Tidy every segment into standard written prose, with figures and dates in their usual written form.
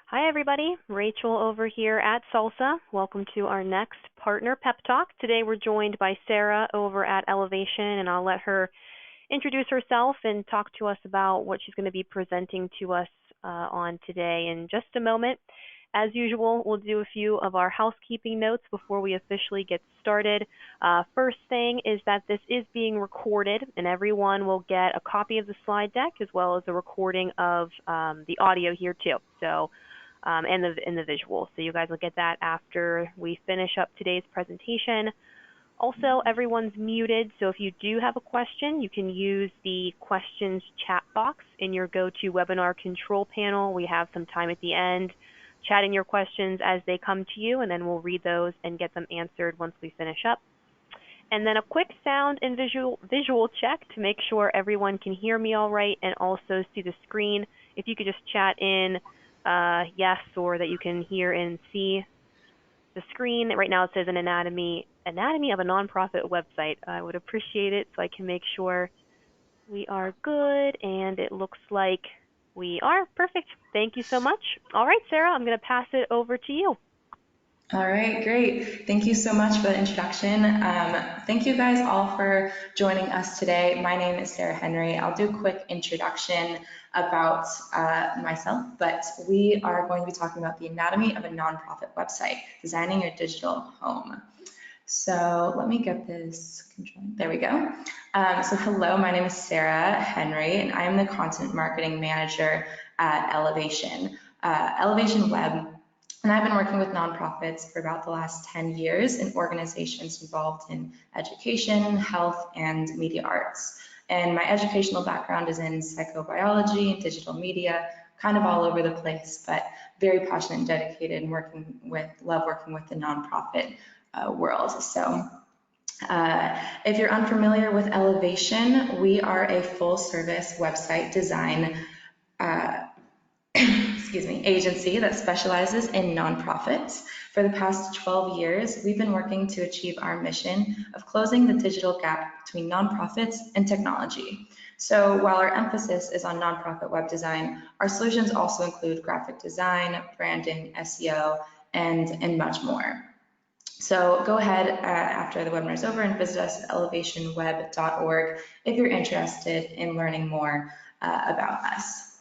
Hi, everybody. Rachel over here at Salsa. Welcome to our next partner pep talk. Today we're joined by Sarah over at Elevation, and I'll let her introduce herself and talk to us about what she's going to be presenting to us on today in just a moment. As usual, we'll do a few of our housekeeping notes before we officially get started. First thing is that this is being recorded, and everyone will get a copy of the slide deck as well as a recording of the audio here too. And the visual. So you guys will get that after we finish up today's presentation. Also, everyone's muted, so if you do have a question, you can use the questions chat box in your GoToWebinar control panel. We have some time at the end. Chat in your questions as they come to you, and then we'll read those and get them answered once we finish up. And then a quick sound and visual check to make sure everyone can hear me all right and also see the screen. If you could just chat in yes, or that you can hear and see the screen. Right now it says an anatomy of a nonprofit website. I would appreciate it so I can make sure we are good, and it looks like we are. Perfect. Thank you so much. All right, Sarah, I'm going to pass it over to you. All right, great. Thank you so much for the introduction. Thank you guys all for joining us today. My name is Sarah Henry. I'll do a quick introduction about myself, but we are going to be talking about the anatomy of a nonprofit website, designing your digital home. So let me get this control. There we go. So hello, my name is Sarah Henry, and I am the content marketing manager at Elevation. Elevation Web. And I've been working with nonprofits for about the last 10 years in organizations involved in education, health, and media arts. And my educational background is in psychobiology, digital media, kind of all over the place, but very passionate and dedicated and love working with the nonprofit world. So if you're unfamiliar with Elevation, we are a full service website design agency that specializes in nonprofits. For the past 12 years, we've been working to achieve our mission of closing the digital gap between nonprofits and technology. So while our emphasis is on nonprofit web design, our solutions also include graphic design, branding, SEO, and much more. So go ahead after the webinar is over and visit us at elevationweb.org if you're interested in learning more about us.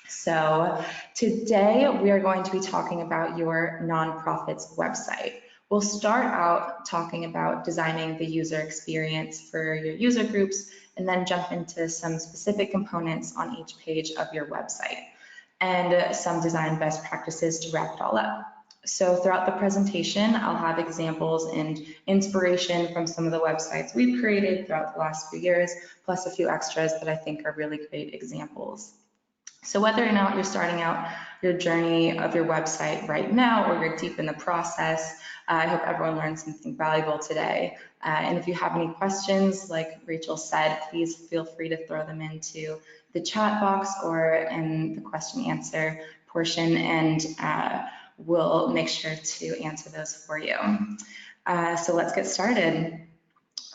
So today we are going to be talking about your nonprofit's website. We'll start out talking about designing the user experience for your user groups and then jump into some specific components on each page of your website and some design best practices to wrap it all up. So throughout the presentation, I'll have examples and inspiration from some of the websites we've created throughout the last few years, plus a few extras that I think are really great examples. So whether or not you're starting out your journey of your website right now or you're deep in the process, I hope everyone learned something valuable today. And if you have any questions, like Rachel said, please feel free to throw them into the chat box or in the question answer portion, and we'll make sure to answer those for you. So let's get started.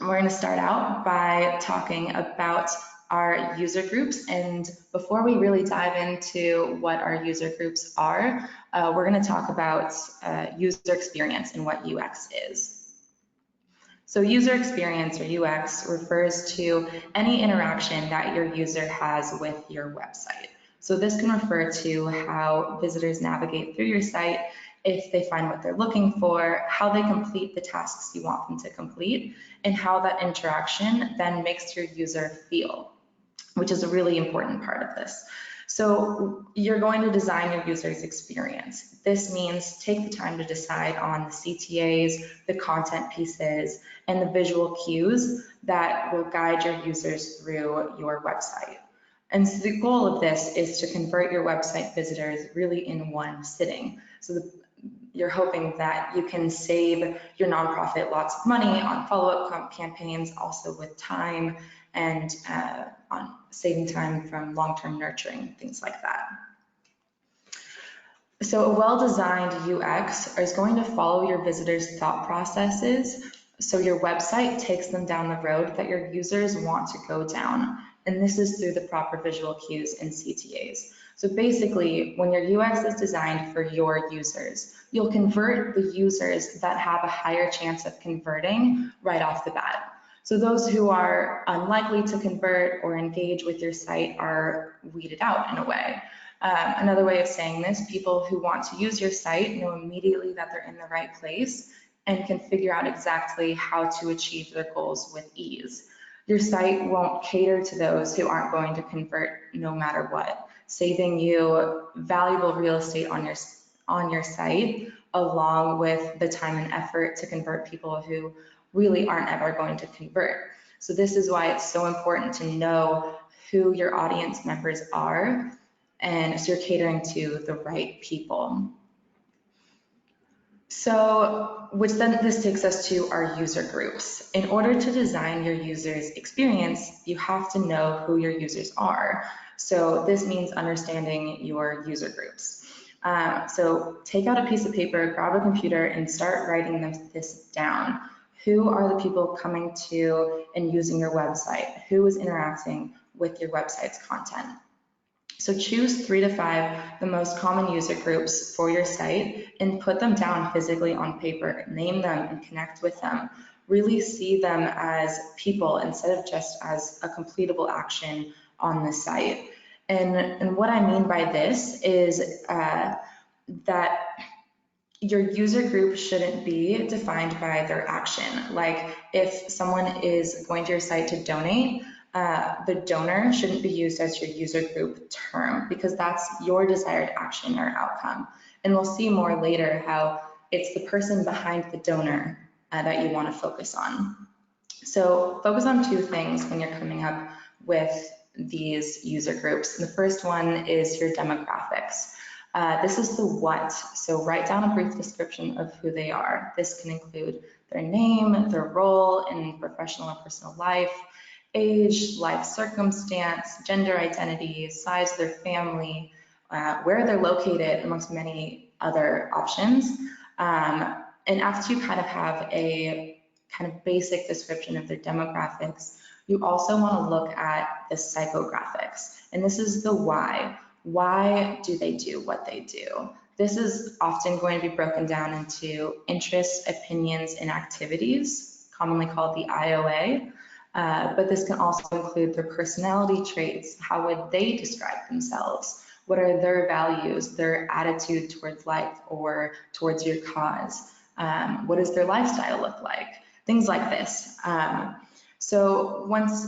We're going to start out by talking about our user groups, and before we really dive into what our user groups are, we're going to talk about user experience and what UX is. So user experience, or UX, refers to any interaction that your user has with your website. So this can refer to how visitors navigate through your site, if they find what they're looking for, how they complete the tasks you want them to complete, and how that interaction then makes your user feel, which is a really important part of this. So you're going to design your user's experience. This means take the time to decide on the CTAs, the content pieces, and the visual cues that will guide your users through your website. And so the goal of this is to convert your website visitors really in one sitting. So you're hoping that you can save your nonprofit lots of money on follow-up campaigns, also with time, and on saving time from long-term nurturing, things like that. So a well-designed UX is going to follow your visitors' thought processes, so your website takes them down the road that your users want to go down. and this is through the proper visual cues and CTAs. So basically, when your UX is designed for your users, you'll convert the users that have a higher chance of converting right off the bat. So those who are unlikely to convert or engage with your site are weeded out in a way. Another way of saying this, people who want to use your site know immediately that they're in the right place and can figure out exactly how to achieve their goals with ease. Your site won't cater to those who aren't going to convert no matter what, saving you valuable real estate on your site, along with the time and effort to convert people who really aren't ever going to convert. So this is why it's so important to know who your audience members are, and so you're catering to the right people. So, which then this takes us to our user groups. In order to design your user's experience, you have to know who your users are. So this means understanding your user groups. So take out a piece of paper, grab a computer, and start writing this down. Who are the people coming to and using your website? Who is interacting with your website's content? So choose 3 to 5 the most common user groups for your site and put them down physically on paper, name them and connect with them. Really see them as people instead of just as a completable action on the site. And what I mean by this is that your user group shouldn't be defined by their action. Like if someone is going to your site to donate, the donor shouldn't be used as your user group term because that's your desired action or outcome. And we'll see more later how it's the person behind the donor that you want to focus on. So focus on 2 things when you're coming up with these user groups. And the first one is your demographics. This is the what. So write down a brief description of who they are. This can include their name, their role in professional or personal life, age, life circumstance, gender identity, size of their family, where they're located, amongst many other options. And after you kind of have a kind of basic description of their demographics, you also want to look at the psychographics. And this is the why. Why do they do what they do? This is often going to be broken down into interests, opinions, and activities, commonly called the IOA. But this can also include their personality traits. How would they describe themselves? What are their values, their attitude towards life or towards your cause? What does their lifestyle look like? Things like this. So once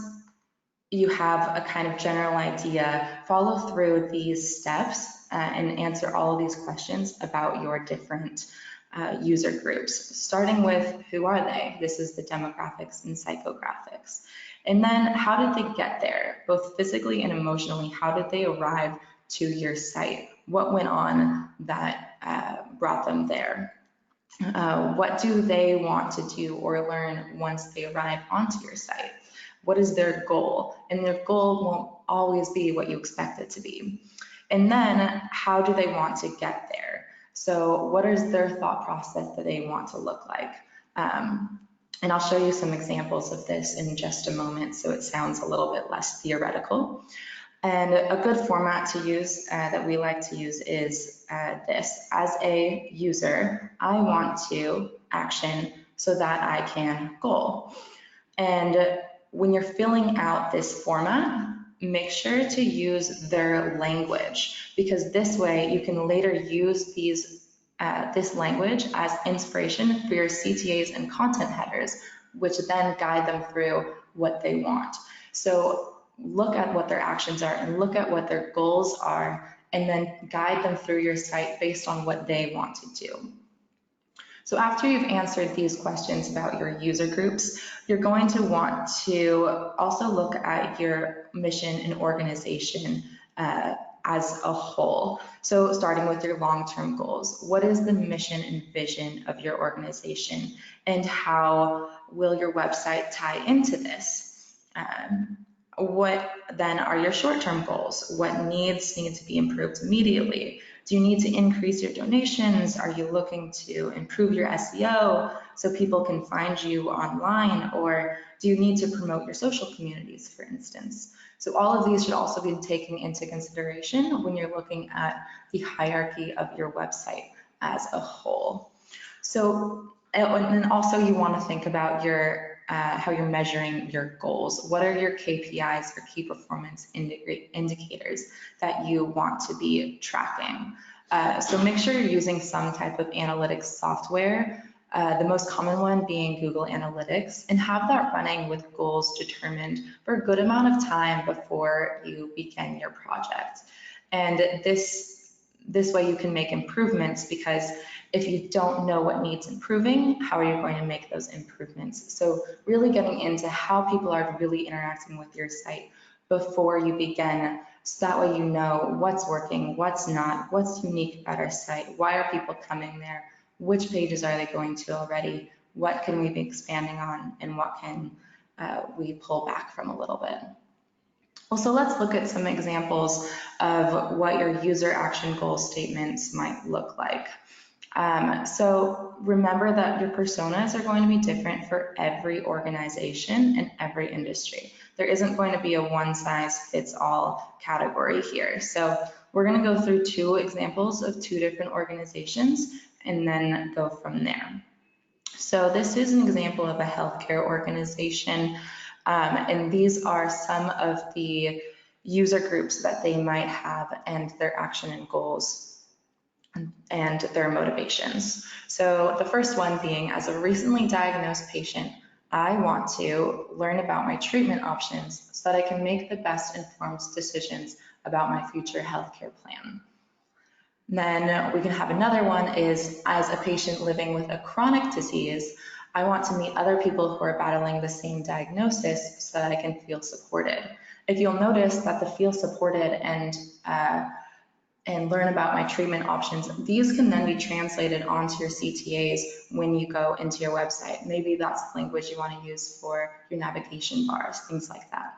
you have a kind of general idea, follow through these steps and answer all of these questions about your different user groups, starting with who are they? This is the demographics and psychographics. And then how did they get there, both physically and emotionally? How did they arrive to your site? What went on that brought them there? What do they want to do or learn once they arrive onto your site? What is their goal? And their goal won't always be what you expect it to be. And then how do they want to get there? So what is their thought process that they want to look like? And I'll show you some examples of this in just a moment so it sounds a little bit less theoretical. And a good format to use that we like to use is this. As a user, I want to action so that I can goal. And when you're filling out this format, make sure to use their language, because this way you can later use this language as inspiration for your CTAs and content headers, which then guide them through what they want. So look at what their actions are and look at what their goals are, and then guide them through your site based on what they want to do. So after you've answered these questions about your user groups, you're going to want to also look at your mission and organization as a whole. So starting with your long-term goals, what is the mission and vision of your organization, and how will your website tie into this? What then are your short-term goals? What needs need to be improved immediately? Do you need to increase your donations? Are you looking to improve your SEO so people can find you online? Or do you need to promote your social communities, for instance? So all of these should also be taken into consideration when you're looking at the hierarchy of your website as a whole. So, and then also you want to think about your how you're measuring your goals. What are your KPIs or key performance indicators that you want to be tracking? So make sure you're using some type of analytics software, the most common one being Google Analytics, and have that running with goals determined for a good amount of time before you begin your project. And this way you can make improvements, because if you don't know what needs improving, how are you going to make those improvements? So really getting into how people are really interacting with your site before you begin, so that way you know what's working, what's not, what's unique about our site, why are people coming there, which pages are they going to already, what can we be expanding on, and what can we pull back from a little bit. Well, so let's look at some examples of what your user action goal statements might look like. So remember that your personas are going to be different for every organization and every industry. There isn't going to be a one-size-fits-all category here. So we're going to go through two examples of two different organizations and then go from there. So this is an example of a healthcare organization, and these are some of the user groups that they might have and their action and goals and their motivations. So the first one being, as a recently diagnosed patient, I want to learn about my treatment options so that I can make the best informed decisions about my future healthcare plan. Then we can have another one is, as a patient living with a chronic disease, I want to meet other people who are battling the same diagnosis so that I can feel supported. If you'll notice that the feel supported and learn about my treatment options, these can then be translated onto your CTAs when you go into your website. Maybe that's the language you want to use for your navigation bars, things like that.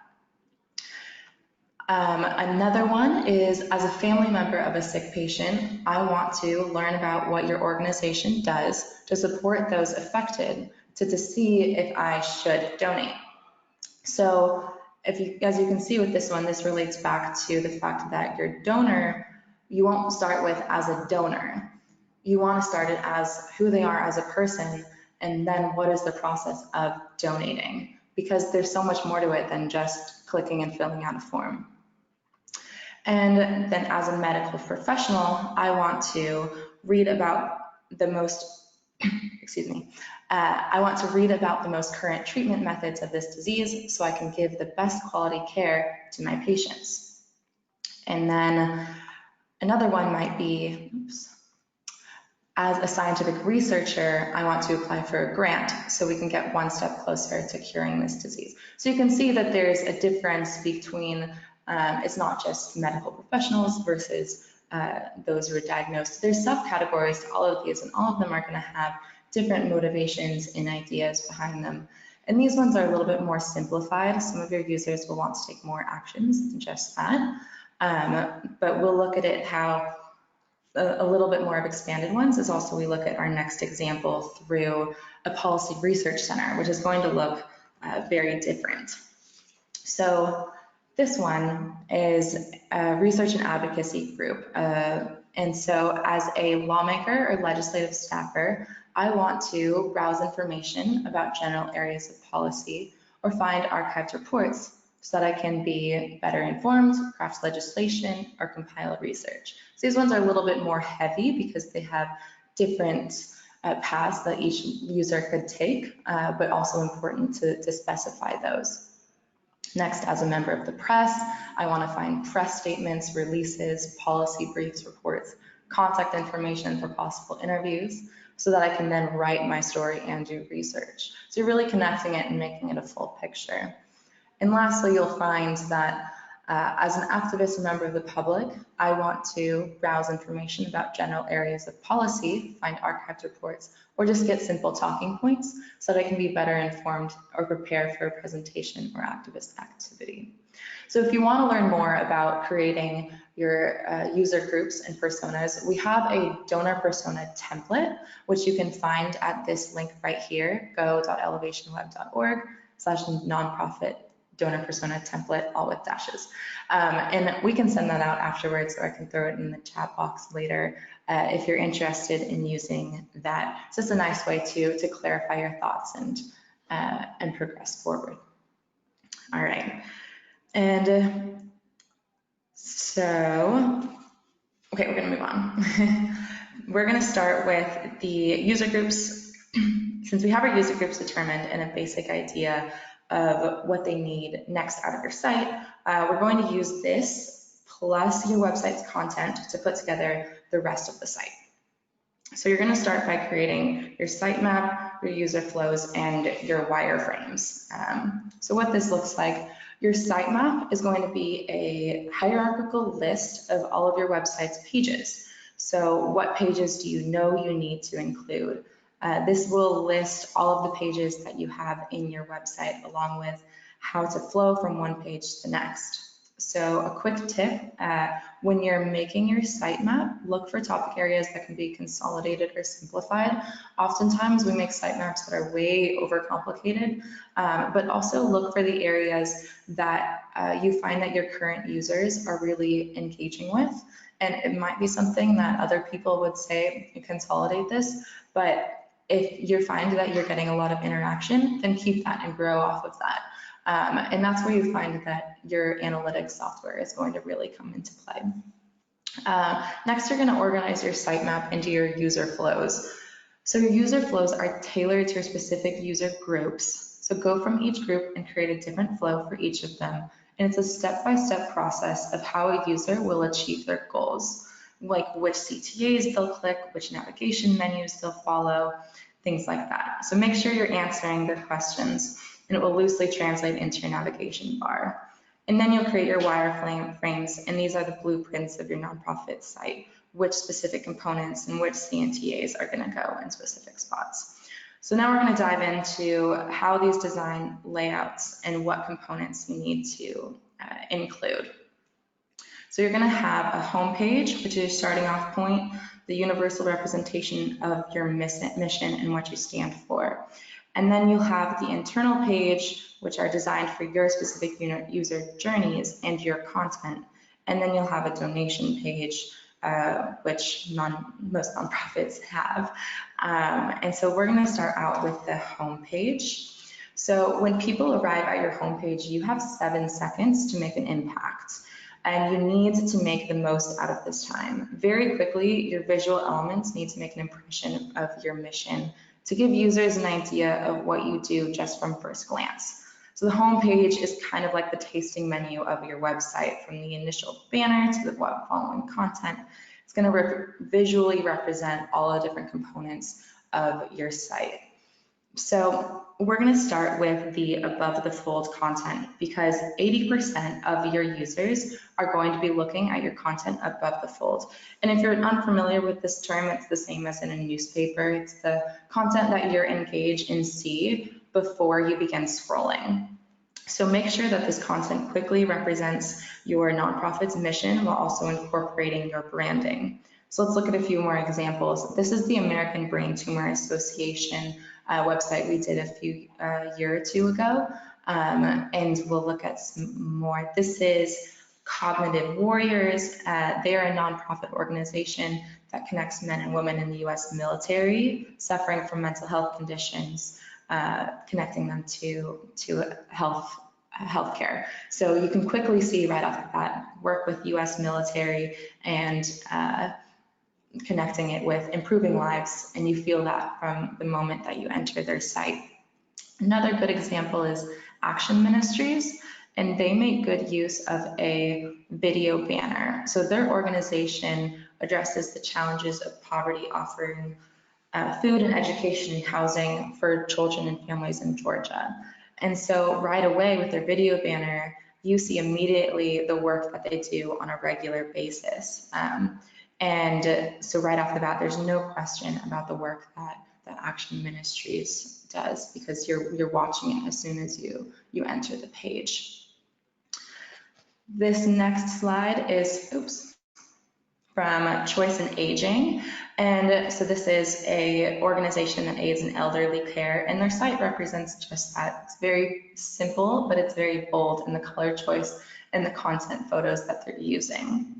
Another one is, as a family member of a sick patient, I want to learn about what your organization does to support those affected, to see if I should donate. So as you can see with this one, this relates back to the fact that your donor, you won't start with as a donor. You want to start it as who they are as a person, and then what is the process of donating, because there's so much more to it than just clicking and filling out a form. And then as a medical professional, I want to read about the most, I want to read about the most current treatment methods of this disease so I can give the best quality care to my patients. And then another one might be, as a scientific researcher, I want to apply for a grant so we can get one step closer to curing this disease. So you can see that there's a difference between, it's not just medical professionals versus those who are diagnosed. There's subcategories to all of these, and all of them are going to have different motivations and ideas behind them. And these ones are a little bit more simplified. Some of your users will want to take more actions than just that. But we'll look at it how a little bit more of expanded ones is also, we look at our next example through a policy research center, which is going to look very different. So this one is a research and advocacy group. And so as a lawmaker or legislative staffer, I want to browse information about general areas of policy or find archived reports so that I can be better informed, craft legislation, or compile research. So these ones are a little bit more heavy because they have different paths that each user could take, but also important to specify those. Next, as a member of the press, I want to find press statements, releases, policy briefs, reports, contact information for possible interviews, so that I can then write my story and do research. So you're really connecting it and making it a full picture. And lastly, you'll find that as an activist and member of the public, I want to browse information about general areas of policy, find archived reports, or just get simple talking points so that I can be better informed or prepared for a presentation or activist activity. So if you want to learn more about creating your user groups and personas, we have a donor persona template, which you can find at this link right here, go.elevationweb.org/nonprofit donor persona template, all with dashes. And we can send that out afterwards, or I can throw it in the chat box later if you're interested in using that. It's just a nice way to clarify your thoughts and progress forward. All right. And so, okay, we're going to move on. We're going to start with the user groups. Since we have our user groups determined and a basic idea of what they need next out of your site, we're going to use this plus your website's content to put together the rest of the site. So you're going to start by creating your sitemap, your user flows, and your wireframes. So what this looks like, your sitemap is going to be a hierarchical list of all of your website's pages. So what pages do you know you need to include? This will list all of the pages that you have in your website, along with how to flow from one page to the next. So a quick tip, when you're making your sitemap, look for topic areas that can be consolidated or simplified. Oftentimes we make sitemaps that are way overcomplicated, but also look for the areas that you find that your current users are really engaging with. And it might be something that other people would say, consolidate this, but if you find that you're getting a lot of interaction, then keep that and grow off of that. And that's where you find that your analytics software is going to really come into play. Next, you're going to organize your sitemap into your user flows. So your user flows are tailored to your specific user groups. So go from each group and create a different flow for each of them. And it's a step-by-step process of how a user will achieve their goals, like which CTAs they'll click, which navigation menus they'll follow, things like that. So make sure you're answering their questions, and it will loosely translate into your navigation bar. And then you'll create your wireframes, and these are the blueprints of your nonprofit site, which specific components and which CNTAs are going to go in specific spots. So now we're going to dive into how these design layouts and what components you need to include. So you're going to have a home page, which is your starting off point, the universal representation of your mission and what you stand for. And then you'll have the internal page, which are designed for your specific user journeys and your content. And then you'll have a donation page, which most nonprofits have. And so we're going to start out with the home page. So when people arrive at your home page, you have 7 seconds to make an impact. And you need to make the most out of this time. Very quickly, your visual elements need to make an impression of your mission to give users an idea of what you do just from first glance. So the home page is kind of like the tasting menu of your website, from the initial banner to the following content. It's going to visually represent all the different components of your site. So we're going to start with the above the fold content, because 80% of your users are going to be looking at your content above the fold. And if you're unfamiliar with this term, it's the same as in a newspaper. It's the content that you're engaged and see before you begin scrolling. So make sure that this content quickly represents your nonprofit's mission while also incorporating your branding. So let's look at a few more examples. This is the American Brain Tumor Association website we did a year or two ago, and we'll look at some more. This is Cognitive Warriors. They are a nonprofit organization that connects men and women in the U.S. military suffering from mental health conditions, connecting them to healthcare. So you can quickly see right off the bat, work with U.S. military and connecting it with improving lives, and you feel that from the moment that you enter their site. Another good example is Action Ministries, and they make good use of a video banner. So their organization addresses the challenges of poverty, offering food and education and housing for children and families in Georgia. And so right away with their video banner, you see immediately the work that they do on a regular basis. And so right off the bat, there's no question about the work that Action Ministries does, because you're watching it as soon as you enter the page. This next slide is, from Choice in Aging. And so this is a organization that aids in elderly care, and their site represents just that. It's very simple, but it's very bold in the color choice and the content photos that they're using.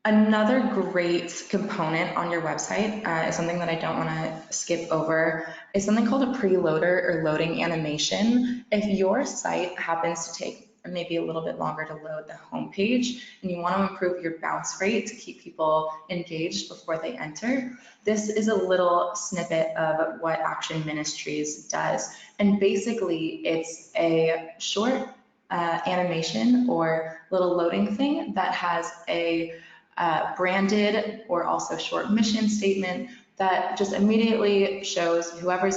Another great component on your website is something that I don't want to skip over, is something called a preloader or loading animation. If your site happens to take maybe a little bit longer to load the home page and you want to improve your bounce rate to keep people engaged before they enter, this is a little snippet of what Action Ministries does. And basically, it's a short animation or little loading thing that has a branded or also short mission statement that just immediately shows whoever's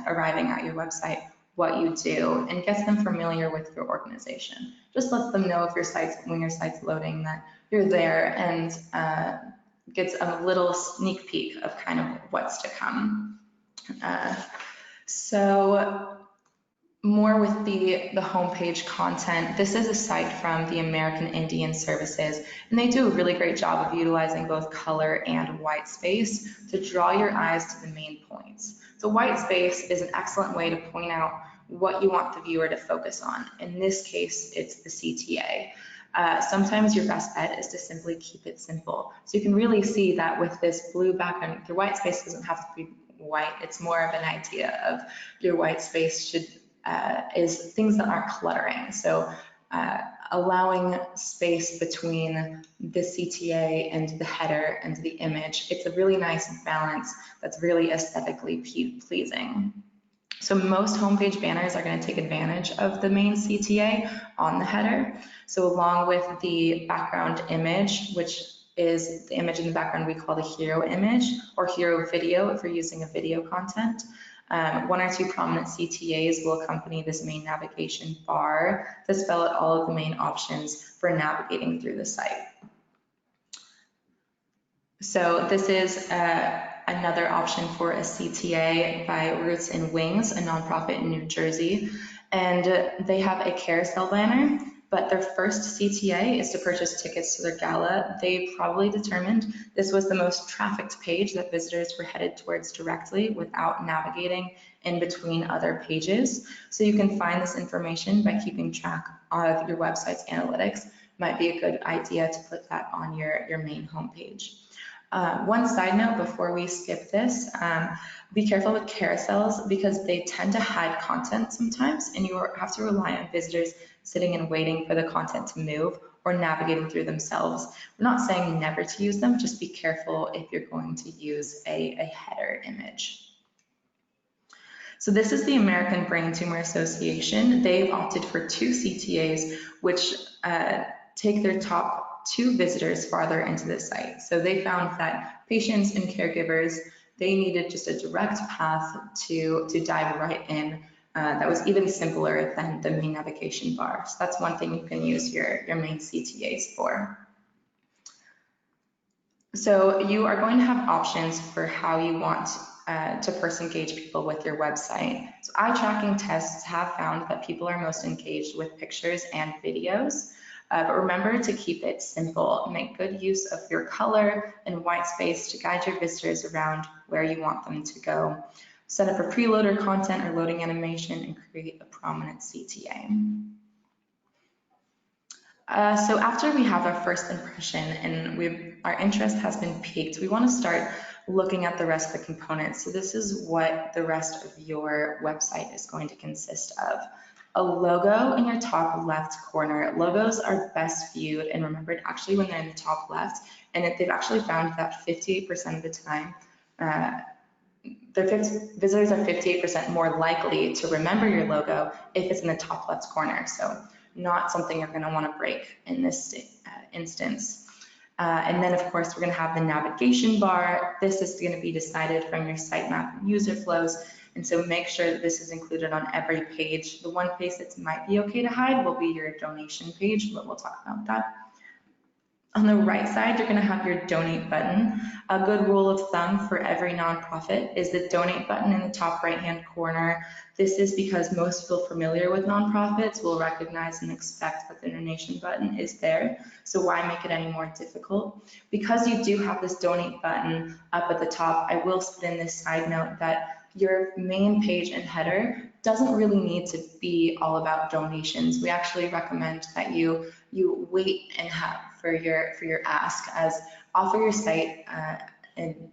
arriving at your website what you do and gets them familiar with your organization. Just lets them know if when your site's loading that you're there, and gets a little sneak peek of kind of what's to come. So more with the homepage content. This is a site from the American Indian Services, and they do a really great job of utilizing both color and white space to draw your eyes to the main points. So white space is an excellent way to point out what you want the viewer to focus on. In this case, it's the CTA. Sometimes your best bet is to simply keep it simple. So you can really see that with this blue background, your white space doesn't have to be white. It's more of an idea of your white space is things that aren't cluttering. So allowing space between the CTA and the header and the image, it's a really nice balance that's really aesthetically pleasing. So most homepage banners are going to take advantage of the main CTA on the header. So along with the background image, which is the image in the background we call the hero image or hero video if you're using a video content. One or two prominent CTAs will accompany this main navigation bar to spell out all of the main options for navigating through the site. So this is another option for a CTA by Roots and Wings, a nonprofit in New Jersey. And they have a carousel banner, but their first CTA is to purchase tickets to their gala. They probably determined this was the most trafficked page that visitors were headed towards directly without navigating in between other pages. So you can find this information by keeping track of your website's analytics. Might be a good idea to put that on your main homepage. One side note before we skip this, be careful with carousels because they tend to hide content sometimes, and you have to rely on visitors sitting and waiting for the content to move or navigating through themselves. We're not saying never to use them, just be careful if you're going to use a header image. So this is the American Brain Tumor Association. They've opted for 2 CTAs, which take their top 2 visitors farther into the site. So they found that patients and caregivers, they needed just a direct path to dive right in that was even simpler than the main navigation bar. So that's one thing you can use your main CTAs for. So you are going to have options for how you want to first engage people with your website. So eye tracking tests have found that people are most engaged with pictures and videos. But remember to keep it simple. Make good use of your color and white space to guide your visitors around where you want them to go. Set up a preloader content or loading animation and create a prominent CTA. So after we have our first impression and our interest has been piqued, we want to start looking at the rest of the components. So this is what the rest of your website is going to consist of. A logo in your top left corner. Logos are best viewed and remembered actually when they're in the top left, and they've actually found that 58% of the time, visitors are 58% more likely to remember your logo if it's in the top left corner. So not something you're going to want to break in this instance. And then, of course, we're going to have the navigation bar. This is going to be decided from your sitemap and user flows. And so make sure that this is included on every page. The one page that might be okay to hide will be your donation page, but we'll talk about that. On the right side, you're going to have your donate button. A good rule of thumb for every nonprofit is the donate button in the top right-hand corner. This is because most people familiar with nonprofits will recognize and expect that the donation button is there. So why make it any more difficult? Because you do have this donate button up at the top, I will spin this side note that your main page and header doesn't really need to be all about donations. We actually recommend that you wait and have for your ask, as offer your site and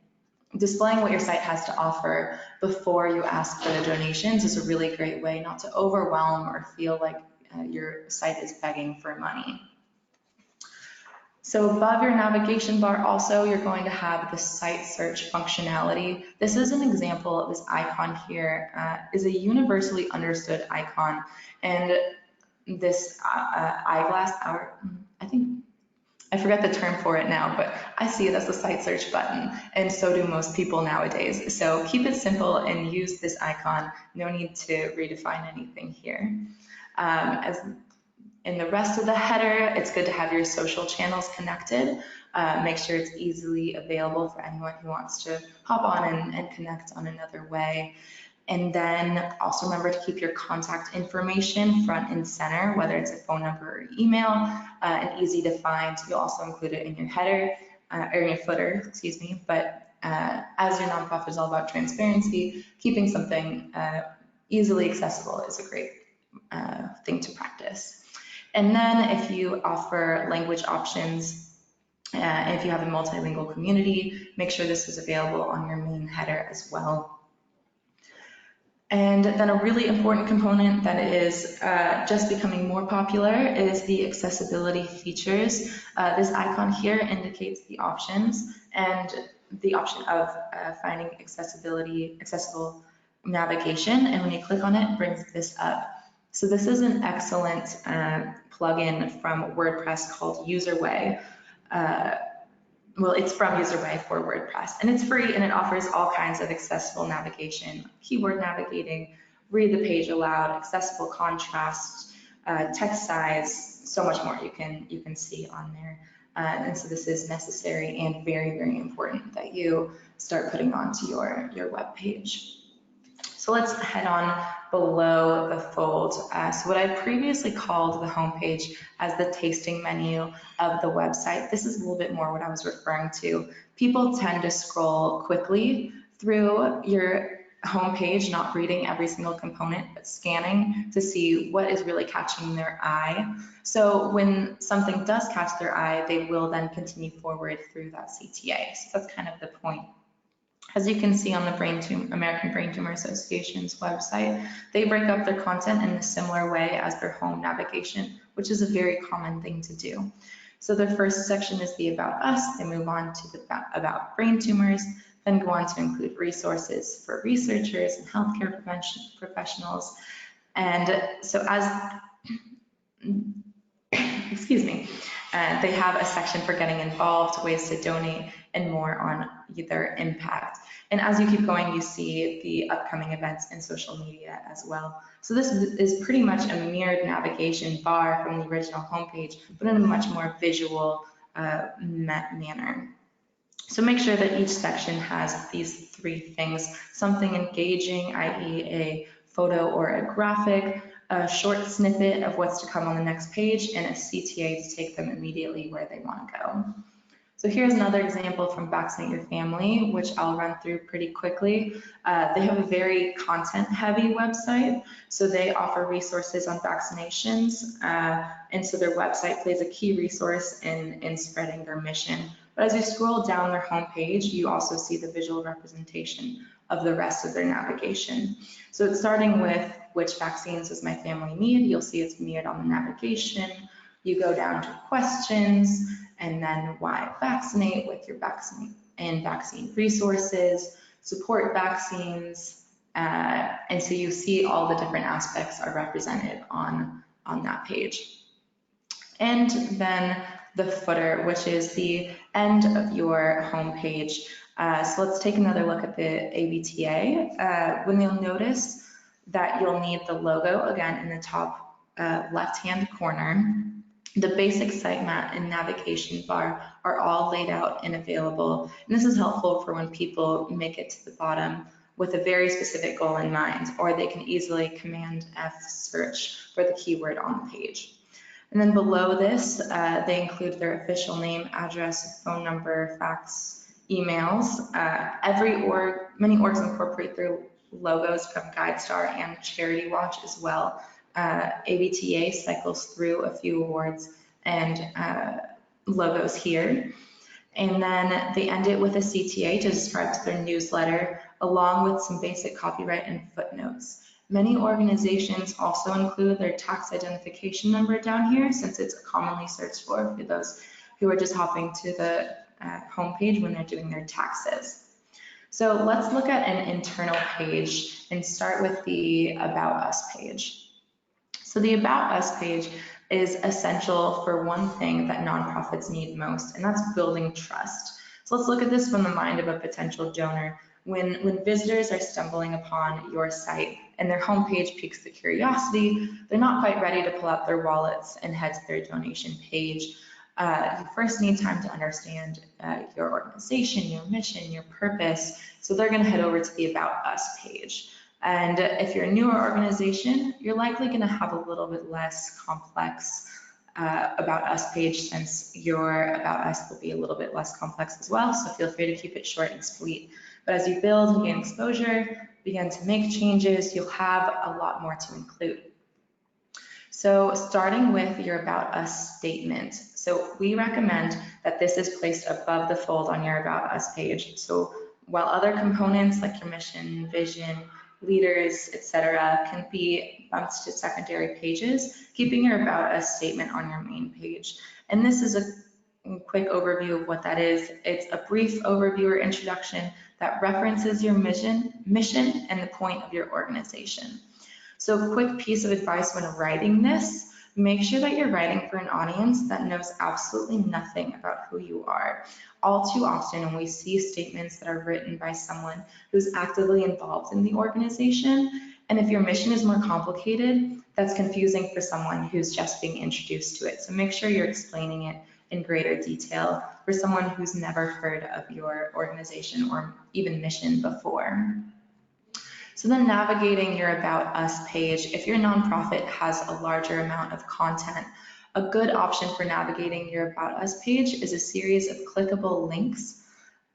displaying what your site has to offer before you ask for the donations is a really great way not to overwhelm or feel like your site is begging for money. So above your navigation bar also, you're going to have the site search functionality. This is an example of this icon here, is a universally understood icon. And this eyeglass, I forget the term for it now, but I see it as the site search button, and so do most people nowadays. So keep it simple and use this icon. No need to redefine anything here. As in the rest of the header, it's good to have your social channels connected. Make sure it's easily available for anyone who wants to hop on and connect on another way. And then also remember to keep your contact information front and center, whether it's a phone number or email, and easy to find. You'll also include it in your header, or in your footer, excuse me. But as your nonprofit is all about transparency, keeping something easily accessible is a great thing to practice. And then if you offer language options, and if you have a multilingual community, make sure this is available on your main header as well. And then a really important component that is just becoming more popular is the accessibility features. This icon here indicates the options and the option of finding accessible navigation. And when you click on it, it brings this up. So this is an excellent plugin from WordPress called UserWay. Well, it's from UserWay for WordPress, and it's free, and it offers all kinds of accessible navigation, keyword navigating, read the page aloud, accessible contrast, text size, so much more you can see on there. And so this is necessary and very, very important that you start putting onto your web page. So let's head on below the fold. So what I previously called the homepage as the tasting menu of the website, this is a little bit more what I was referring to. People tend to scroll quickly through your homepage, not reading every single component, but scanning to see what is really catching their eye. So when something does catch their eye, they will then continue forward through that CTA. So that's kind of the point. As you can see on the American Brain Tumor Association's website, they break up their content in a similar way as their home navigation, which is a very common thing to do. So the first section is the About Us. They move on to the About Brain Tumors, then go on to include resources for researchers and healthcare professionals. And so excuse me, they have a section for getting involved, ways to donate, and more on their impact. And as you keep going, you see the upcoming events in social media as well. So this is pretty much a mirrored navigation bar from the original homepage, but in a much more visual manner. So make sure that each section has these three things: something engaging, i.e. a photo or a graphic, a short snippet of what's to come on the next page, and a CTA to take them immediately where they want to go. So here's another example from Vaccinate Your Family, which I'll run through pretty quickly. They have a very content-heavy website, so they offer resources on vaccinations, and so their website plays a key resource in spreading their mission. But as you scroll down their homepage, you also see the visual representation of the rest of their navigation. So it's starting with which vaccines does my family need? You'll see it's mirrored on the navigation. You go down to questions, and then why vaccinate with your vaccine resources, support vaccines, and so you see all the different aspects are represented on that page. And then the footer, which is the end of your homepage. So let's take another look at the ABTA. When you'll notice that you'll need the logo again in the top left-hand corner. The basic sitemap and navigation bar are all laid out and available. And this is helpful for when people make it to the bottom with a very specific goal in mind, or they can easily Command F search for the keyword on the page. And then below this, they include their official name, address, phone number, fax, emails. Many orgs incorporate their logos from GuideStar and Charity Watch as well. ABTA cycles through a few awards and logos here. And then they end it with a CTA to describe to their newsletter, along with some basic copyright and footnotes. Many organizations also include their tax identification number down here, since it's commonly searched for those who are just hopping to the homepage when they're doing their taxes. So let's look at an internal page and start with the About Us page. So the About Us page is essential for one thing that nonprofits need most, and that's building trust. So let's look at this from the mind of a potential donor. When visitors are stumbling upon your site and their homepage piques the curiosity, they're not quite ready to pull out their wallets and head to their donation page. You first need time to understand your organization, your mission, your purpose. So they're going to head over to the About Us page. And if you're a newer organization, you're likely going to have a little bit less complex About Us page, since your About Us will be a little bit less complex as well. So feel free to keep it short and sweet. But as you build and gain exposure, begin to make changes, you'll have a lot more to include. So starting with your About Us statement. So we recommend that this is placed above the fold on your About Us page. So while other components like your mission, vision, leaders, etc., can be bumped to secondary pages, keeping your About Us statement on your main page. And this is a quick overview of what that is. It's a brief overview or introduction that references your mission, and the point of your organization. So a quick piece of advice when writing this, make sure that you're writing for an audience that knows absolutely nothing about who you are. All too often when we see statements that are written by someone who's actively involved in the organization, and if your mission is more complicated, that's confusing for someone who's just being introduced to it. So make sure you're explaining it in greater detail for someone who's never heard of your organization or even mission before. So then navigating your About Us page, if your nonprofit has a larger amount of content, a good option for navigating your About Us page is a series of clickable links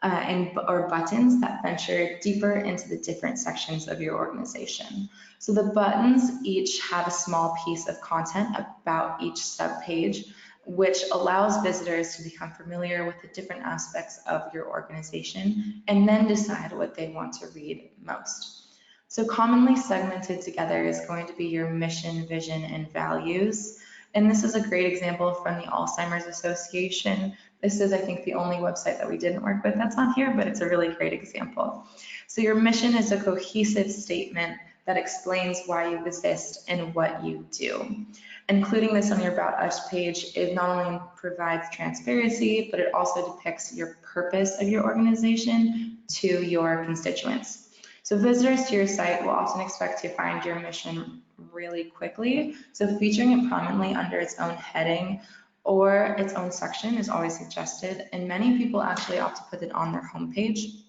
or buttons that venture deeper into the different sections of your organization. So the buttons each have a small piece of content about each subpage, which allows visitors to become familiar with the different aspects of your organization and then decide what they want to read most. So commonly segmented together is going to be your mission, vision, and values. And this is a great example from the Alzheimer's Association. This is, I think, the only website that we didn't work with that's on here, but it's a really great example. So your mission is a cohesive statement that explains why you exist and what you do. Including this on your About Us page, it not only provides transparency, but it also depicts your purpose of your organization to your constituents. So visitors to your site will often expect to find your mission really quickly. So featuring it prominently under its own heading or its own section is always suggested, and many people actually opt to put it on their homepage.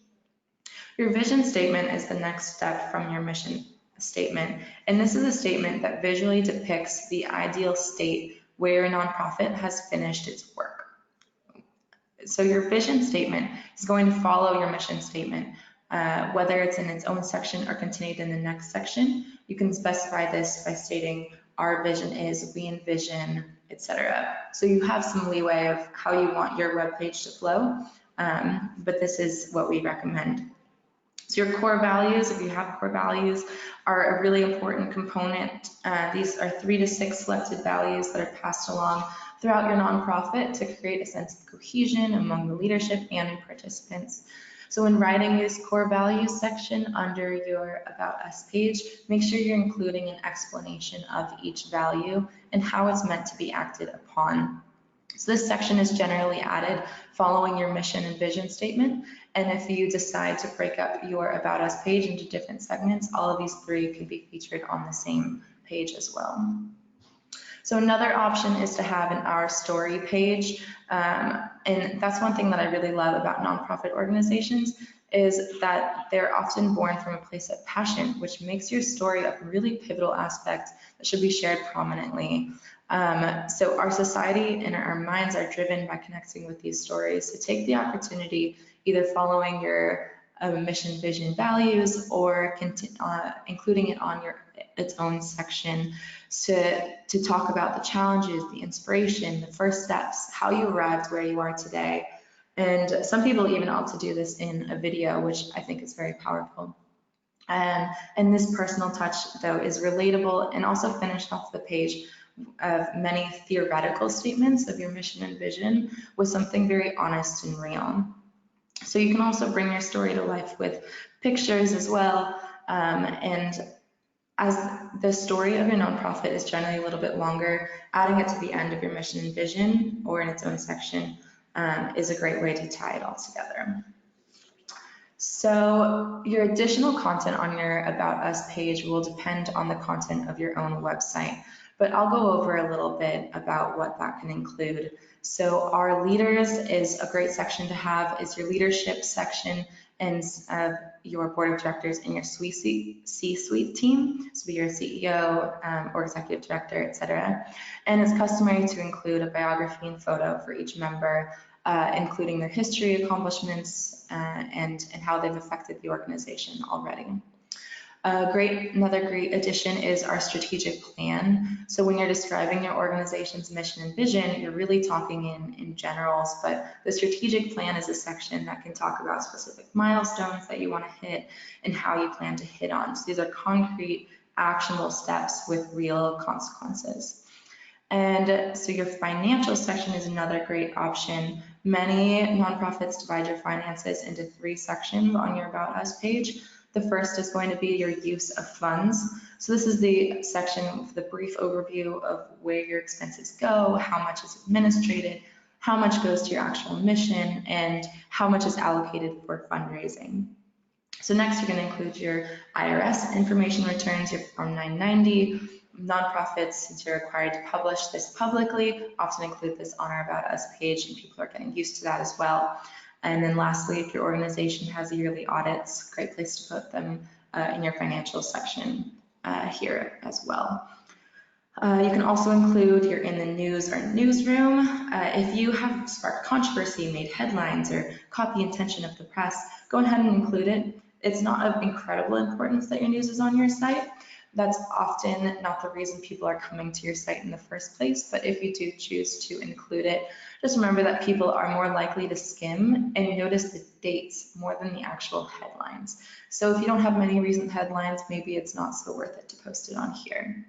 Your vision statement is the next step from your mission statement, and this is a statement that visually depicts the ideal state where a nonprofit has finished its work. So your vision statement is going to follow your mission statement, whether it's in its own section or continued in the next section. You can specify this by stating our vision is, we envision, etc. So you have some leeway of how you want your web page to flow, but this is what we recommend. So your core values, if you have core values, are a really important component. These are 3 to 6 selected values that are passed along throughout your nonprofit to create a sense of cohesion among the leadership and new participants. So when writing this core values section under your About Us page, make sure you're including an explanation of each value and how it's meant to be acted upon. So this section is generally added following your mission and vision statement. And if you decide to break up your About Us page into different segments, all of these 3 can be featured on the same page as well. So another option is to have an Our Story page. And that's one thing that I really love about nonprofit organizations is that they're often born from a place of passion, which makes your story a really pivotal aspect that should be shared prominently. So our society and our minds are driven by connecting with these stories. So take the opportunity, either following your mission, vision, values, or including it on its own section to talk about the challenges, the inspiration, the first steps, how you arrived where you are today. And some people even opt to do this in a video, which I think is very powerful. And this personal touch, though, is relatable and also finished off the page of many theoretical statements of your mission and vision with something very honest and real. So you can also bring your story to life with pictures as well. And as the story of your nonprofit is generally a little bit longer, adding it to the end of your mission and vision or in its own section is a great way to tie it all together. So your additional content on your About Us page will depend on the content of your own website, but I'll go over a little bit about what that can include. So our leaders is a great section to have, is your leadership section and your board of directors and your C-suite team, so be your CEO or executive director, etc. And it's customary to include a biography and photo for each member, including their history, accomplishments, and how they've affected the organization already. Another great addition is our strategic plan. So when you're describing your organization's mission and vision, you're really talking in generals, but the strategic plan is a section that can talk about specific milestones that you want to hit and how you plan to hit on. So these are concrete, actionable steps with real consequences. And so your financial section is another great option. Many nonprofits divide your finances into 3 sections on your About Us page. The first is going to be your use of funds. So this is the section with the brief overview of where your expenses go, how much is administrated, how much goes to your actual mission, and how much is allocated for fundraising. So next, you're going to include your IRS information returns, your Form 990. Nonprofits, since you're required to publish this publicly, often include this on our About Us page, and people are getting used to that as well. And then lastly, if your organization has yearly audits, great place to put them in your financial section here as well. You can also include your in the news or newsroom. If you have sparked controversy, made headlines, or caught the attention of the press, go ahead and include it. It's not of incredible importance that your news is on your site. That's often not the reason people are coming to your site in the first place, but if you do choose to include it, just remember that people are more likely to skim and notice the dates more than the actual headlines. So if you don't have many recent headlines, maybe it's not so worth it to post it on here.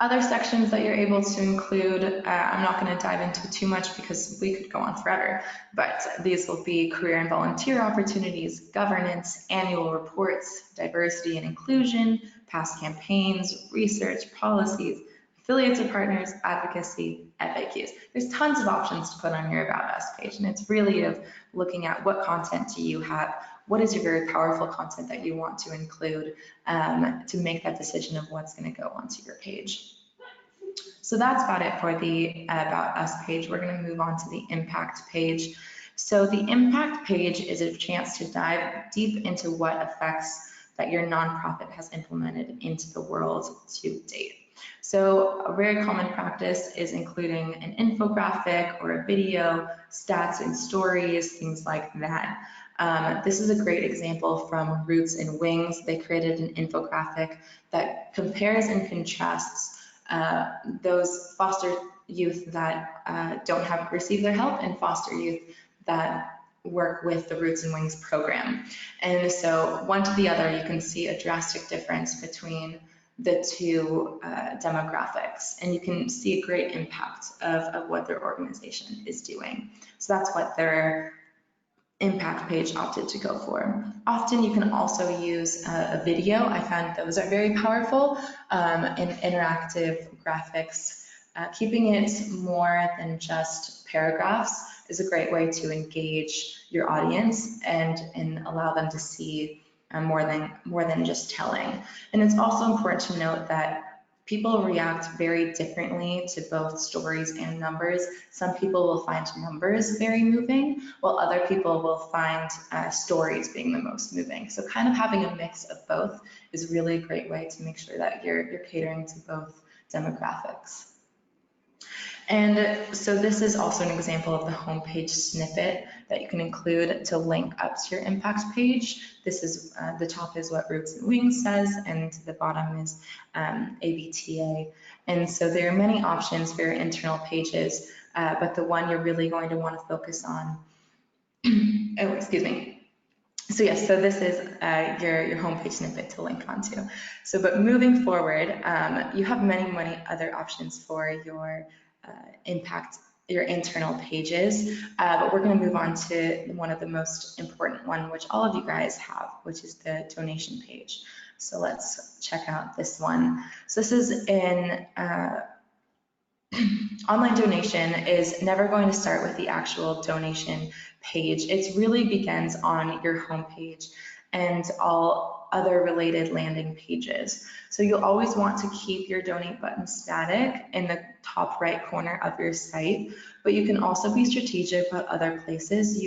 Other sections that you're able to include, I'm not going to dive into too much because we could go on forever, but these will be career and volunteer opportunities, governance, annual reports, diversity and inclusion, past campaigns, research, policies, affiliates or partners, advocacy, FAQs. There's tons of options to put on your About Us page, and it's really of looking at what content do you have, what is your very powerful content that you want to include to make that decision of what's going to go onto your page. So that's about it for the About Us page. We're going to move on to the Impact page. So the Impact page is a chance to dive deep into what effects that your nonprofit has implemented into the world to date. So a very common practice is including an infographic or a video, stats and stories, things like that. This is a great example from Roots and Wings. They created an infographic that compares and contrasts those foster youth that don't receive their help and foster youth that work with the Roots and Wings program. And so one to the other, you can see a drastic difference between the two demographics, and you can see a great impact of what their organization is doing. So that's what their Impact page opted to go for. Often you can also use a video. I found those are very powerful in interactive graphics. Keeping it more than just paragraphs is a great way to engage your audience and allow them to see more than just telling. And it's also important to note that people react very differently to both stories and numbers. Some people will find numbers very moving, while other people will find stories being the most moving. So kind of having a mix of both is really a great way to make sure that you're catering to both demographics. And so this is also an example of the homepage snippet that you can include to link up to your impact page. This is, the top is what Roots and Wings says, and the bottom is ABTA. And so there are many options for your internal pages, but the one you're really going to want to focus on, oh, excuse me. So yes, so this is your homepage snippet to link onto. So, but moving forward, you have many other options for your your internal pages, but we're going to move on to one of the most important one, which all of you guys have, which is the donation page. So let's check out this one. So this is in online donation is never going to start with the actual donation page. It really begins on your homepage and all other related landing pages. So you'll always want to keep your donate button static in the top right corner of your site, but you can also be strategic about other places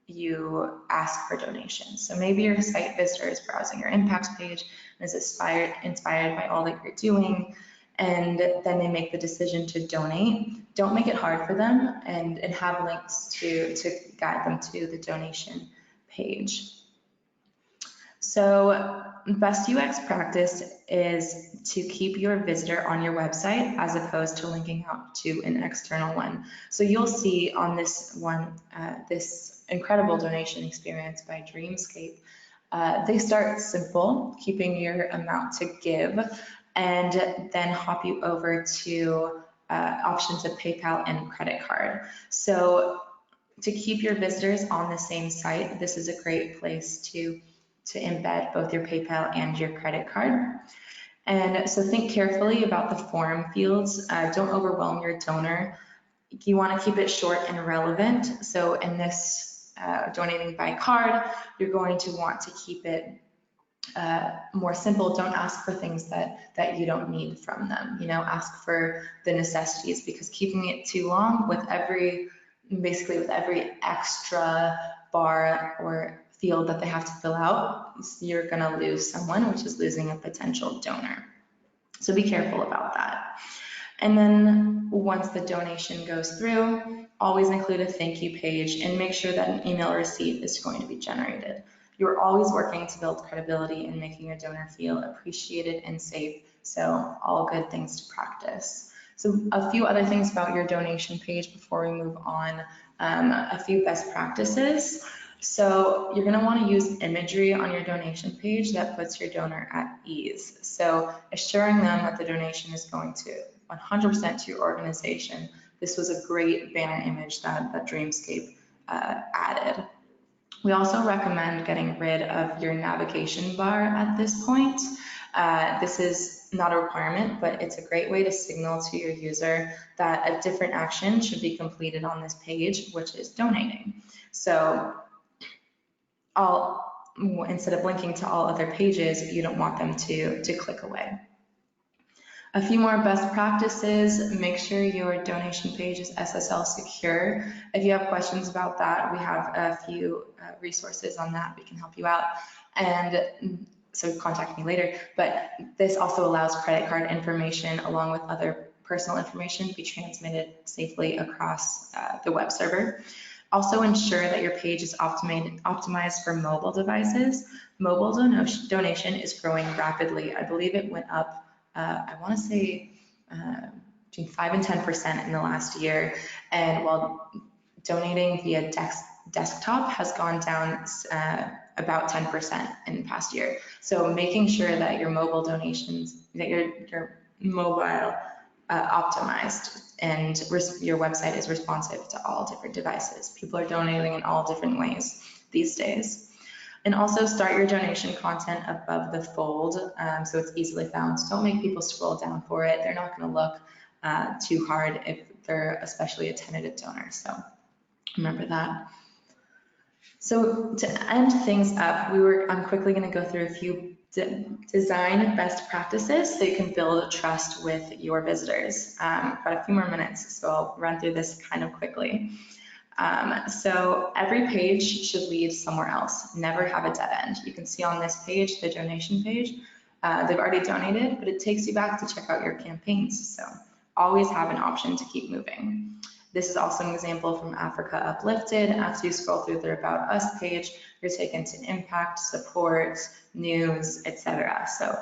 you ask for donations. So maybe your site visitor is browsing your impact page and is inspired by all that you're doing, and then they make the decision to donate. Don't make it hard for them, and have links to guide them to the donation page. So best UX practice is to keep your visitor on your website as opposed to linking out to an external one. So you'll see on this one, this incredible donation experience by Dreamscape. They start simple, keeping your amount to give, and then hop you over to options of PayPal and credit card. So to keep your visitors on the same site, this is a great place to embed both your PayPal and your credit card. And so think carefully about the form fields. Don't overwhelm your donor. You want to keep it short and relevant. So in this donating by card, you're going to want to keep it more simple. Don't ask for things that you don't need from them. You know, ask for the necessities, because keeping it too long basically with every extra bar or field that they have to fill out, you're going to lose someone, which is losing a potential donor. So be careful about that. And then once the donation goes through, always include a thank you page and make sure that an email receipt is going to be generated. You're always working to build credibility and making your donor feel appreciated and safe. So all good things to practice. So a few other things about your donation page before we move on, a few best practices. So you're going to want to use imagery on your donation page that puts your donor at ease. So assuring them that the donation is going to 100% to your organization. This was a great banner image that Dreamscape added. We also recommend getting rid of your navigation bar at this point. This is not a requirement, but it's a great way to signal to your user that a different action should be completed on this page, which is donating. So instead of linking to all other pages, you don't want them to click away. A few more best practices: make sure your donation page is SSL secure. If you have questions about that, we have a few resources on that. We can help you out. And so contact me later. But this also allows credit card information along with other personal information to be transmitted safely across the web server. Also ensure that your page is optimized for mobile devices. Mobile donation is growing rapidly. I believe it went up, I want to say between 5 and 10% in the last year. And while donating via desktop has gone down about 10% in the past year. So making sure that your mobile donations, that your mobile optimized and your website is responsive to all different devices. People are donating in all different ways these days. And also start your donation content above the fold so it's easily found. Don't make people scroll down for it. They're not going to look too hard if they're especially a tentative donor. So remember that. So to end things up, I'm quickly going to go through a few design best practices so you can build trust with your visitors. Got a few more minutes, so I'll run through this kind of quickly. So every page should lead somewhere else. Never have a dead end. You can see on this page, the donation page, they've already donated, but it takes you back to check out your campaigns. So always have an option to keep moving. This is also an example from Africa Uplifted. As you scroll through their About Us page, you're taken to impact, support, news, etc. So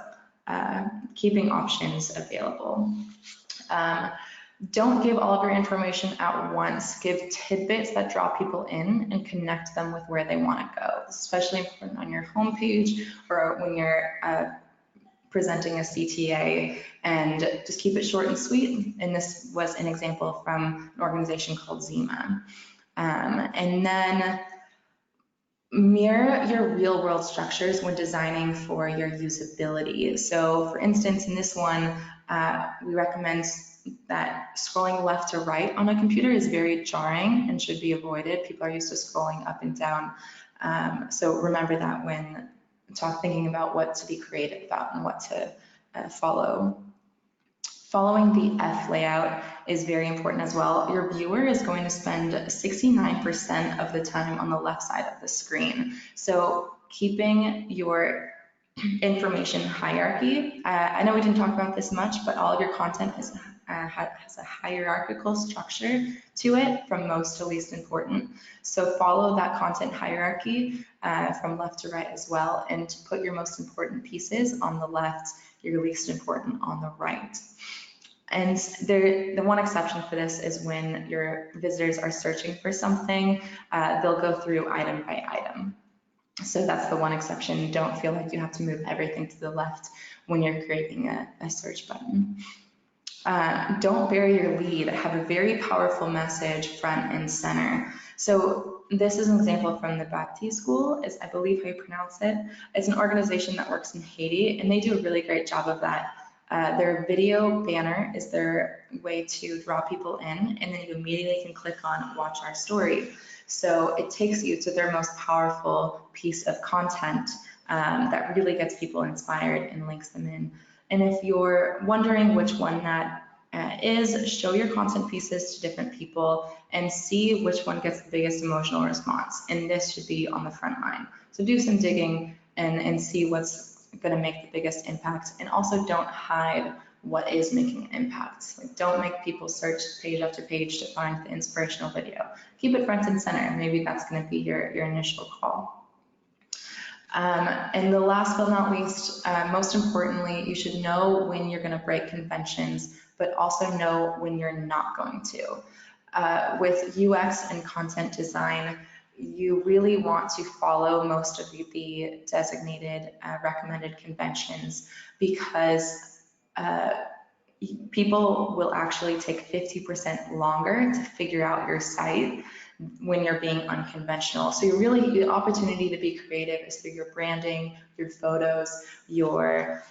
keeping options available. Don't give all of your information at once. Give tidbits that draw people in and connect them with where they want to go. Especially important on your homepage or when you're presenting a CTA, and just keep it short and sweet. And this was an example from an organization called Zima. And then mirror your real world structures when designing for your usability. So for instance, in this one, we recommend that scrolling left to right on a computer is very jarring and should be avoided. People are used to scrolling up and down. So remember that when thinking about what to be creative about and what to follow. Following the F layout is very important as well. Your viewer is going to spend 69% of the time on the left side of the screen. So keeping your information hierarchy, I know we didn't talk about this much, but all of your content has a hierarchical structure to it, from most to least important. So follow that content hierarchy from left to right as well, and put your most important pieces on the left, your least important on the right. And the one exception for this is when your visitors are searching for something, they'll go through item by item. So that's the one exception. Don't feel like you have to move everything to the left when you're creating a search button. Don't bury your lead. Have a very powerful message front and center. So this is an example from the Baptiste School, is I believe how you pronounce it. It's an organization that works in Haiti, and they do a really great job of that. Their video banner is their way to draw people in, and then you immediately can click on watch our story. So it takes you to their most powerful piece of content that really gets people inspired and links them in. And if you're wondering which one that is, show your content pieces to different people and see which one gets the biggest emotional response. And this should be on the front line. So do some digging and see what's going to make the biggest impact. And also don't hide what is making an impact. Like, don't make people search page after page to find the inspirational video. Keep it front and center. Maybe that's going to be your initial call. And the last but not least, most importantly, you should know when you're going to break conventions, but also know when you're not going to. With UX and content design, you really want to follow most of the designated recommended conventions, because people will actually take 50% longer to figure out your site when you're being unconventional. So the opportunity to be creative is through your branding, your photos, your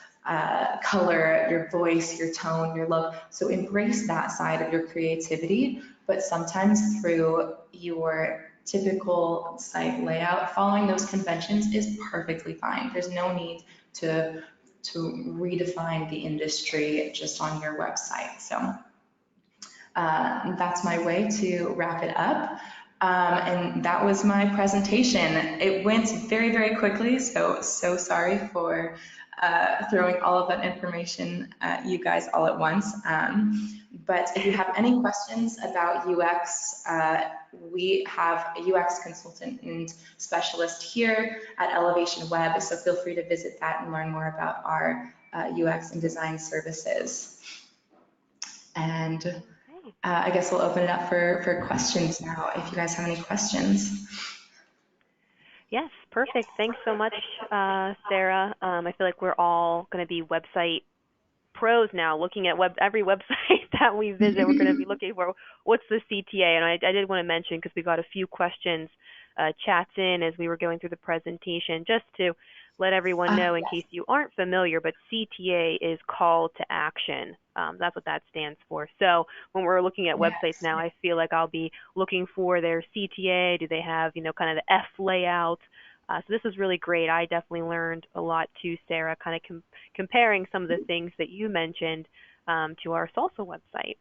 color, your voice, your tone, your look. So embrace that side of your creativity, but sometimes through your typical site layout, following those conventions is perfectly fine. There's no need to redefine the industry just on your website. So that's my way to wrap it up. And that was my presentation. It went very, very quickly, so sorry for throwing all of that information at you guys all at once. But if you have any questions about UX, we have a UX consultant and specialist here at Elevation Web, so feel free to visit that and learn more about our UX and design services. And I guess we'll open it up for questions now, if you guys have any questions. Yes, perfect. Thanks so much, Sarah. I feel like we're all going to be website pros now, looking at every website that we visit. We're going to be looking for what's the CTA. And I did want to mention, because we got a few questions, chats in as we were going through the presentation, just to let everyone know in case you aren't familiar, but CTA is call to action. That's what that stands for. So when we're looking at websites now, I feel like I'll be looking for their CTA. Do they have, kind of the F layout? So this was really great. I definitely learned a lot too, Sarah, kind of comparing some of the things that you mentioned to our Salsa website.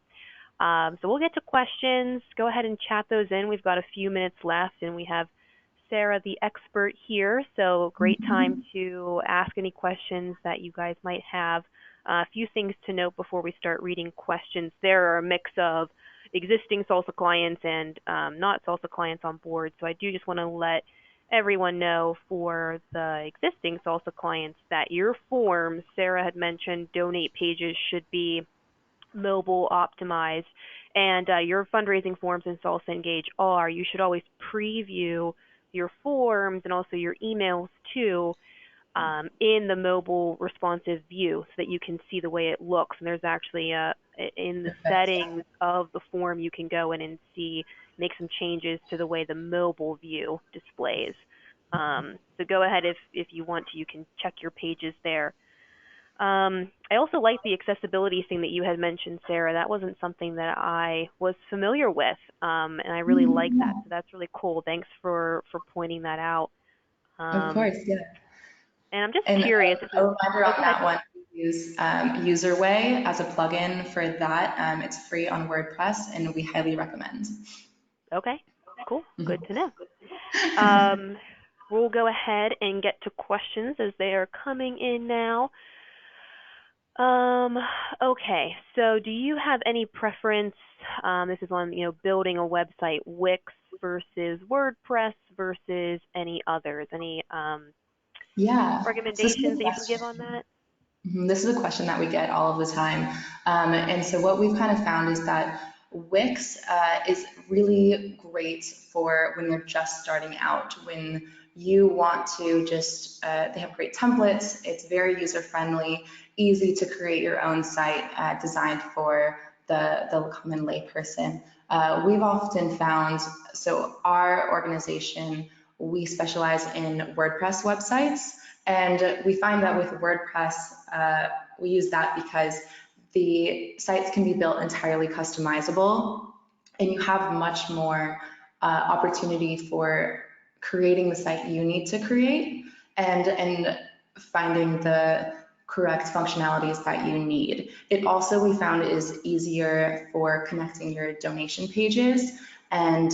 So we'll get to questions. Go ahead and chat those in. We've got a few minutes left, and we have Sarah, the expert here. So great time to ask any questions that you guys might have. A few things to note before we start reading questions. There are a mix of existing Salsa clients and not Salsa clients on board. So I do just want to let everyone know for the existing Salsa clients that your forms, Sarah had mentioned, donate pages should be mobile optimized, and your fundraising forms in Salsa Engage are. You should always preview your forms and also your emails too in the mobile responsive view so that you can see the way it looks. And there's actually in the settings of the form you can go in and make some changes to the way the mobile view displays. So go ahead if you want to, you can check your pages there. I also like the accessibility thing that you had mentioned, Sarah. That wasn't something that I was familiar with, and I really like that. So that's really cool. Thanks for pointing that out. Of course, yeah. And I'm just And curious. a reminder Oh, on go ahead. that one, we use Userway as a plugin for that. It's free on WordPress, and we highly recommend. Okay, cool. Good to know. Um, we'll go ahead and get to questions as they are coming in now. Okay, so do you have any preference? This is on, building a website, Wix versus WordPress versus any others. Any Yeah. So this is a recommendations that you can give question. on that? This is a question that we get all of the time. And so what we've kind of found is that Wix is really great for when you're just starting out, when you want to just, they have great templates, it's very user-friendly, easy to create your own site designed for the common layperson. We've often found, so our organization, we specialize in WordPress websites. And we find that with WordPress, we use that because the sites can be built entirely customizable, and you have much more opportunity for creating the site you need to create and finding the correct functionalities that you need. It also, we found, is easier for connecting your donation pages and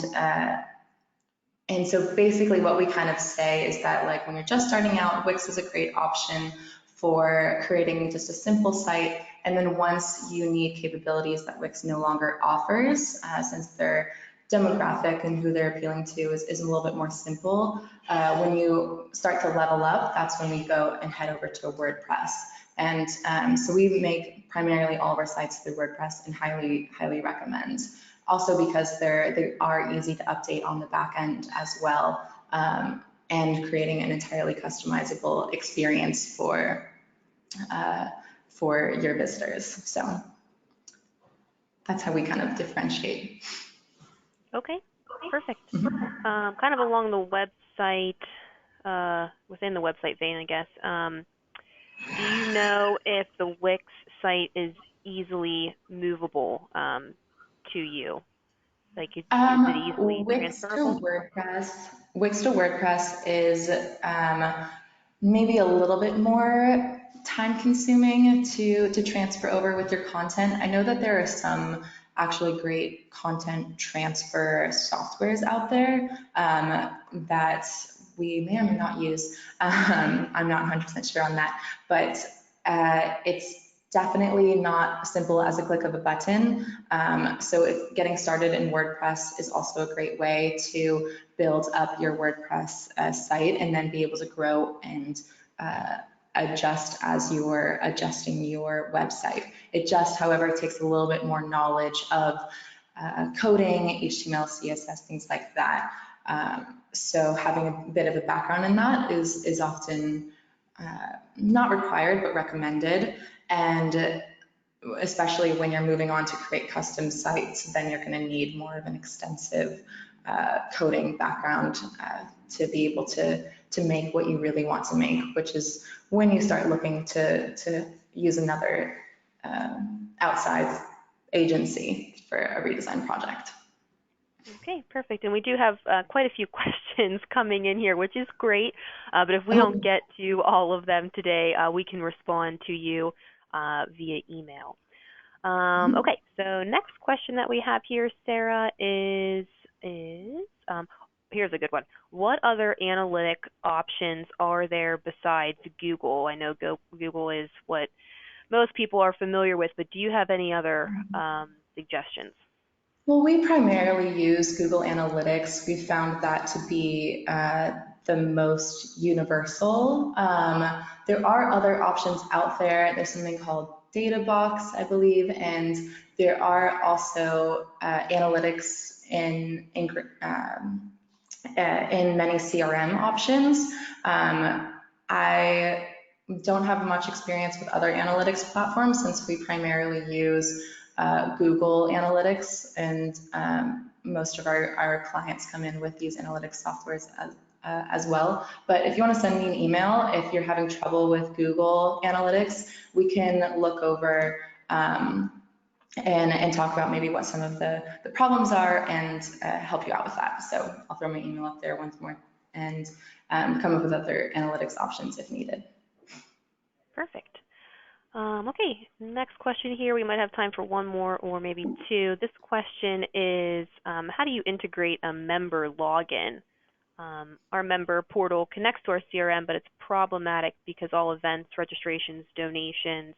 so basically what we kind of say is that, like, when you're just starting out, Wix is a great option for creating just a simple site. And then once you need capabilities that Wix no longer offers, since their demographic and who they're appealing to is a little bit more simple, when you start to level up, that's when we go and head over to WordPress. And so we make primarily all of our sites through WordPress and highly, highly recommend. Also because they are easy to update on the back end as well, and creating an entirely customizable experience for your visitors. So that's how we kind of differentiate. Okay, perfect. Kind of along the website, within the website vein, I guess. Do you know if the Wix site is easily movable to you? Like, is it easily Wix transferable? to WordPress. Wix to WordPress is maybe a little bit more time consuming to transfer over with your content. I know that there are some actually great content transfer softwares out there that we may or may not use. I'm not 100% sure on that, but it's definitely not simple as a click of a button. So if getting started in WordPress is also a great way to build up your WordPress site and then be able to grow and adjust as you're adjusting your website. It just, however, takes a little bit more knowledge of coding, HTML, CSS, things like that. So having a bit of a background in that is often not required, but recommended. And especially when you're moving on to create custom sites, then you're going to need more of an extensive coding background to be able to make what you really want to make, which is when you start looking to use another outside agency for a redesign project. Okay, perfect. And we do have quite a few questions coming in here, which is great. But if we don't Oh, get to all of them today, we can respond to you via email. Okay, so next question that we have here, Sarah, is here's a good one. What other analytic options are there besides Google? I know Google is what most people are familiar with, but do you have any other suggestions? well, we primarily use Google Analytics. We found that to be the most universal. There are other options out there. There's something called DataBox, I believe, and there are also analytics in many CRM options. I don't have much experience with other analytics platforms since we primarily use Google Analytics, and most of our clients come in with these analytics softwares as well. But if you want to send me an email, if you're having trouble with Google Analytics, we can look over and talk about maybe what some of the problems are and help you out with that. So I'll throw my email up there once more and come up with other analytics options if needed. Perfect. Okay, next question here. We might have time for one more or maybe two. This question is, how do you integrate a member login? Our member portal connects to our CRM, but it's problematic because all events, registrations, donations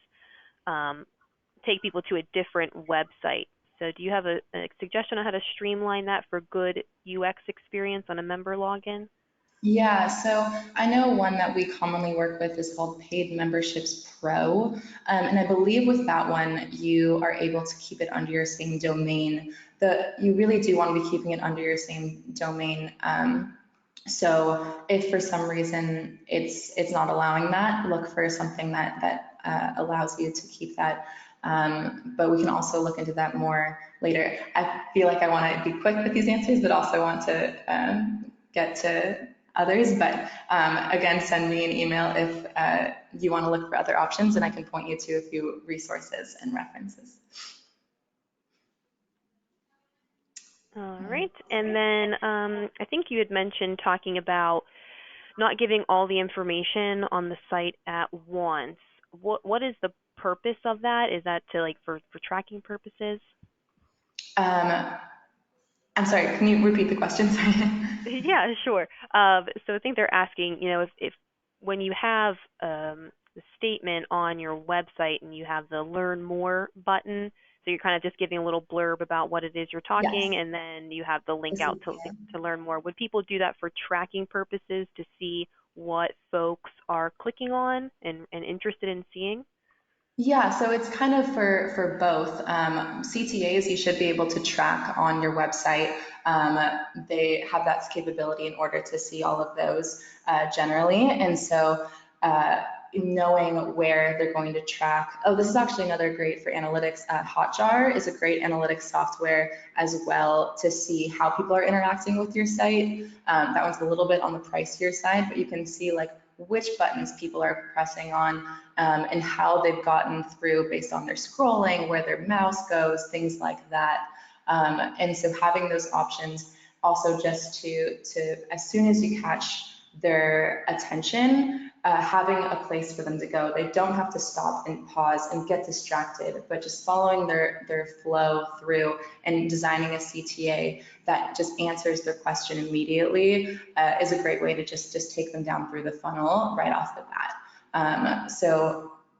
take people to a different website. So do you have a suggestion on how to streamline that for good UX experience on a member login? Yeah, so I know one that we commonly work with is called Paid Memberships Pro. And I believe with that one, you are able to keep it under your same domain. You really do want to be keeping it under your same domain. So if for some reason it's not allowing that, look for something that allows you to keep that. But we can also look into that more later. I feel like I want to be quick with these answers, but also want to get to others. But again, send me an email if you want to look for other options, and I can point you to a few resources and references. All right. And then I think you had mentioned talking about not giving all the information on the site at once. What is the purpose of that? Is that to like for tracking purposes? Um, I'm sorry, can you repeat the question? Sorry. Yeah, sure. So I think they're asking, if when you have the statement on your website and you have the learn more button, so you're kind of just giving a little blurb about what it is you're Yes. talking, and then you have the link This is, out to learn more. Would people do that for tracking purposes to see what folks are clicking on and interested in seeing? yeah, so it's kind of for both. CTAs you should be able to track on your website. Um, they have that capability in order to see all of those generally. And so knowing where they're going to track. Oh, this is actually another great for analytics. Hotjar is a great analytics software as well to see how people are interacting with your site. That one's a little bit on the pricier side, but you can see like which buttons people are pressing on and how they've gotten through based on their scrolling, where their mouse goes, things like that. And so having those options also just to as soon as you catch their attention, having a place for them to go. They don't have to stop and pause and get distracted, but just following their flow through and designing a CTA that just answers their question immediately is a great way to just take them down through the funnel right off the bat.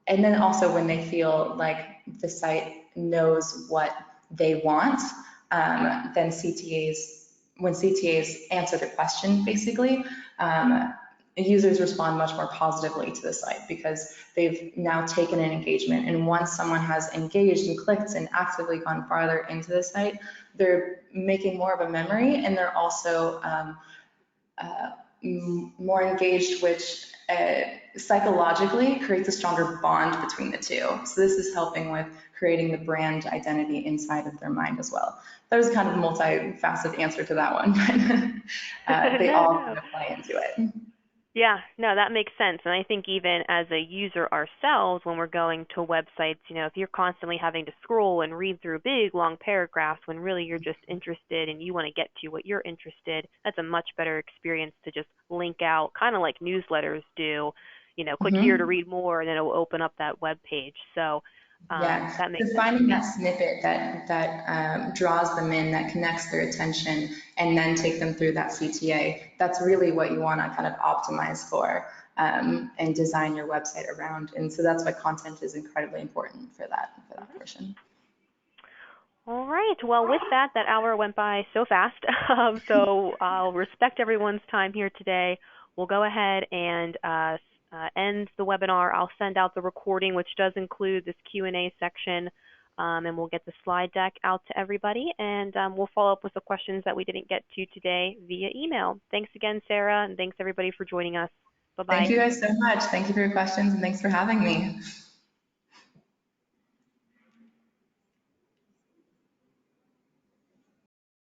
And then also when they feel like the site knows what they want, then when CTAs answer the question, basically, users respond much more positively to the site because they've now taken an engagement. And once someone has engaged and clicked and actively gone farther into the site, they're making more of a memory, and they're also uh, more engaged, which psychologically creates a stronger bond between the two. So this is helping with creating the brand identity inside of their mind as well. That was kind of a multifaceted answer to that one, but they No, all no. kind of play into it. Yeah, no, that makes sense. And I think even as a user ourselves, when we're going to websites, if you're constantly having to scroll and read through big, long paragraphs when really you're just interested and you want to get to what you're interested, that's a much better experience to just link out, kind of like newsletters do. Click here to Mhm. read more, and then it will open up that web page. So Yeah, that so makes sense to finding that me. snippet that draws them in, that connects their attention, and then take them through that CTA. That's really what you want to kind of optimize for and design your website around. And so that's why content is incredibly important for that Mhm. portion. All right. Well, with that, that hour went by so fast. So I'll respect everyone's time here today. We'll go ahead and end the webinar. I'll send out the recording, which does include this Q&A section, and we'll get the slide deck out to everybody. And we'll follow up with the questions that we didn't get to today via email. Thanks again, Sarah, and thanks everybody for joining us. Thank Bye-bye. you guys so much. Thank you for your questions and thanks for having me.